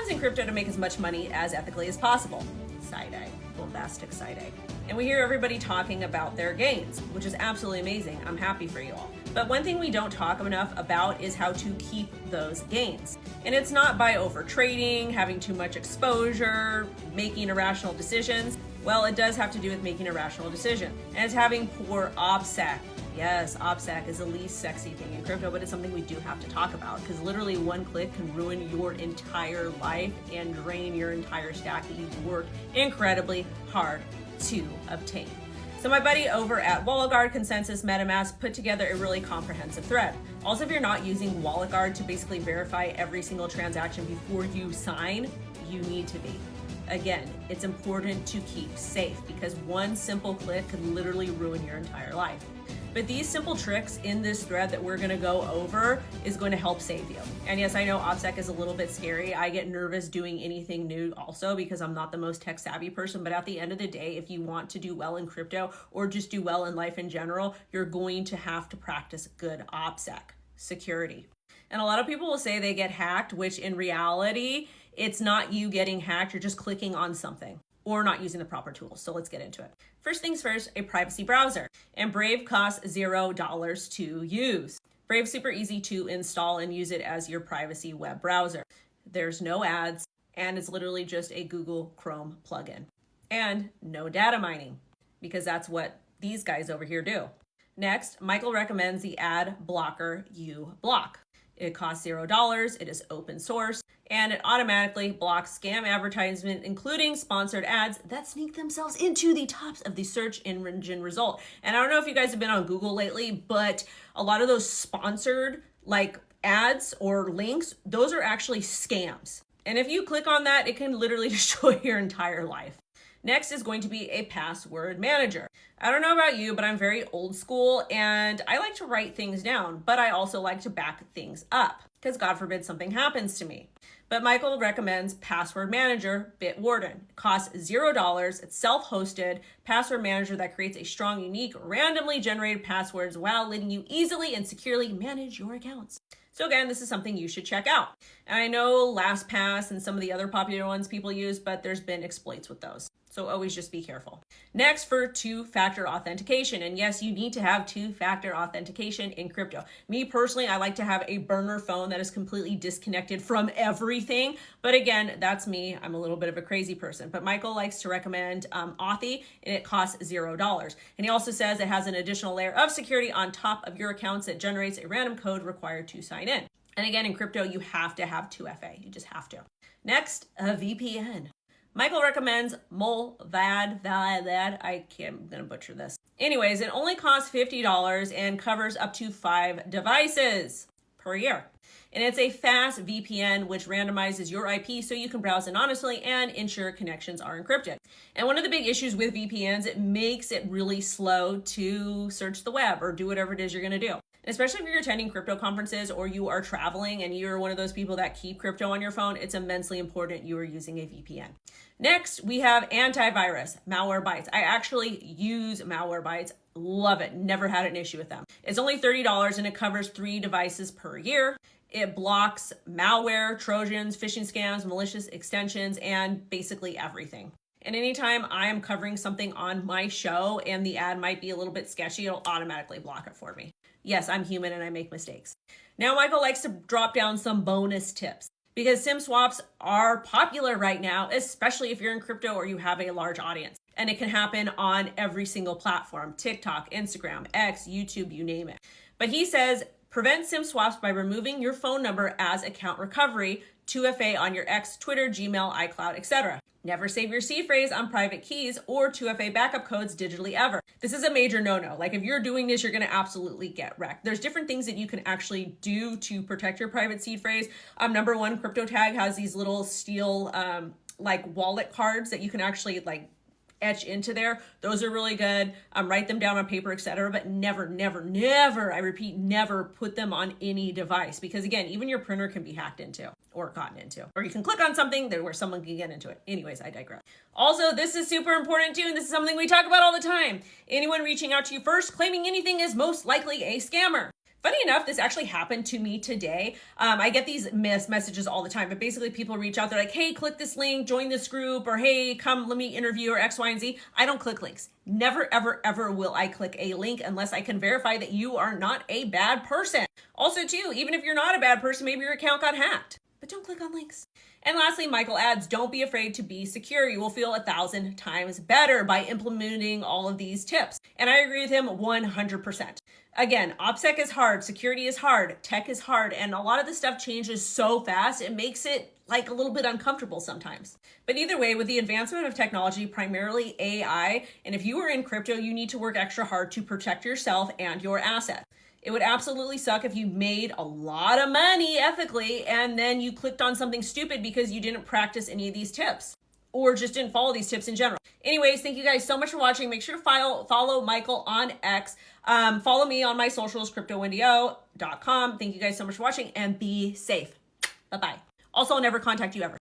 funds in crypto to make as much money as ethically as possible. Side-eye, bombastic side-eye. And we hear everybody talking about their gains, which is absolutely amazing. I'm happy for you all. But one thing we don't talk enough about is how to keep those gains. And it's not by over trading, having too much exposure, making irrational decisions. Well, it does have to do with making a rational decision. And it's having poor OPSEC. Yes, OPSEC is the least sexy thing in crypto, but it's something we do have to talk about because literally one click can ruin your entire life and drain your entire stack that you've worked incredibly hard to obtain. So my buddy over at WalletGuard Consensus MetaMask put together a really comprehensive thread. Also, if you're not using WalletGuard to basically verify every single transaction before you sign, you need to be. Again, it's important to keep safe because one simple click could literally ruin your entire life. But these simple tricks in this thread that we're gonna go over is going to help save you. And yes, I know OPSEC is a little bit scary. I get nervous doing anything new also because I'm not the most tech savvy person. But at the end of the day, if you want to do well in crypto or just do well in life in general, you're going to have to practice good OPSEC security. And a lot of people will say they get hacked, which in reality, it's not you getting hacked. You're just clicking on something or not using the proper tools. So let's get into it. First things first, a privacy browser. And Brave costs $0 to use. Brave's super easy to install and use it as your privacy web browser. There's no ads, and it's literally just a Google Chrome plugin. And no data mining, because that's what these guys over here do. Next, Michael recommends the ad blocker uBlock. It costs $0, it is open source, and it automatically blocks scam advertisement, including sponsored ads that sneak themselves into the tops of the search engine result. And I don't know if you guys have been on Google lately, but a lot of those sponsored like ads or links, those are actually scams. And if you click on that, it can literally destroy your entire life. Next is going to be a password manager. I don't know about you, but I'm very old school and I like to write things down, but I also like to back things up because God forbid something happens to me. But Michael recommends Password Manager Bitwarden. It costs $0. It's self-hosted password manager that creates a strong, unique, randomly generated passwords while letting you easily and securely manage your accounts. So again, this is something you should check out. And I know LastPass and some of the other popular ones people use, but there's been exploits with those. So always just be careful. Next, for two-factor authentication. And yes, you need to have two-factor authentication in crypto. Me personally, I like to have a burner phone that is completely disconnected from everything. But again, that's me. I'm a little bit of a crazy person. But Michael likes to recommend Authy, and it costs $0. And he also says it has an additional layer of security on top of your accounts that generates a random code required to sign in. And again, in crypto, you have to have 2FA. You just have to. Next, a VPN. Michael recommends Mullvad. I'm gonna butcher this. Anyways, it only costs $50 and covers up to 5 devices per year. And it's a fast VPN which randomizes your IP so you can browse anonymously and ensure connections are encrypted. And one of the big issues with VPNs, it makes it really slow to search the web or do whatever it is you're gonna do. Especially if you're attending crypto conferences or you are traveling and you're one of those people that keep crypto on your phone, it's immensely important you are using a VPN. Next, we have antivirus, Malwarebytes. I actually use Malwarebytes. Love it. Never had an issue with them. It's only $30 and it covers 3 devices per year. It blocks malware, Trojans, phishing scams, malicious extensions, and basically everything. And anytime I am covering something on my show and the ad might be a little bit sketchy, it'll automatically block it for me. Yes, I'm human and I make mistakes. Now, Michael likes to drop down some bonus tips because SIM swaps are popular right now, especially if you're in crypto or you have a large audience. And it can happen on every single platform, TikTok, Instagram, X, YouTube, you name it. But he says, prevent SIM swaps by removing your phone number as account recovery, 2FA on your X, Twitter, Gmail, iCloud, etc. Never save your seed phrase on private keys or 2FA backup codes digitally ever. This is a major no-no. Like if you're doing this, you're going to absolutely get wrecked. There's different things that you can actually do to protect your private seed phrase. Number one, CryptoTag has these little steel like wallet cards that you can actually like etch into there. Those are really good. Write them down on paper, etc. But never, I repeat, never put them on any device because again, even your printer can be hacked into or gotten into, or you can click on something there where someone can get into it. Anyways, I digress. Also, this is super important too, and this is something we talk about all the time. Anyone reaching out to you first claiming anything is most likely a scammer. Funny enough, this actually happened to me today. I get these messages all the time, but basically people reach out. They're like, hey, click this link, join this group, or hey, come, let me interview, or X, Y, and Z. I don't click links. Never, ever, ever will I click a link unless I can verify that you are not a bad person. Also, too, even if you're not a bad person, maybe your account got hacked. But don't click on links. And lastly, Michael adds, don't be afraid to be secure. You will feel 1,000 times better by implementing all of these tips. And I agree with him 100%. Again, OPSEC is hard, security is hard, tech is hard, and a lot of this stuff changes so fast, it makes it like a little bit uncomfortable sometimes. But either way, with the advancement of technology, primarily AI, and if you are in crypto, you need to work extra hard to protect yourself and your assets. It would absolutely suck if you made a lot of money ethically and then you clicked on something stupid because you didn't practice any of these tips or just didn't follow these tips in general. Anyways, thank you guys so much for watching. Make sure to follow Michael on X. Follow me on my socials, cryptowendio.com. Thank you guys so much for watching and be safe. Bye-bye. Also, I'll never contact you ever.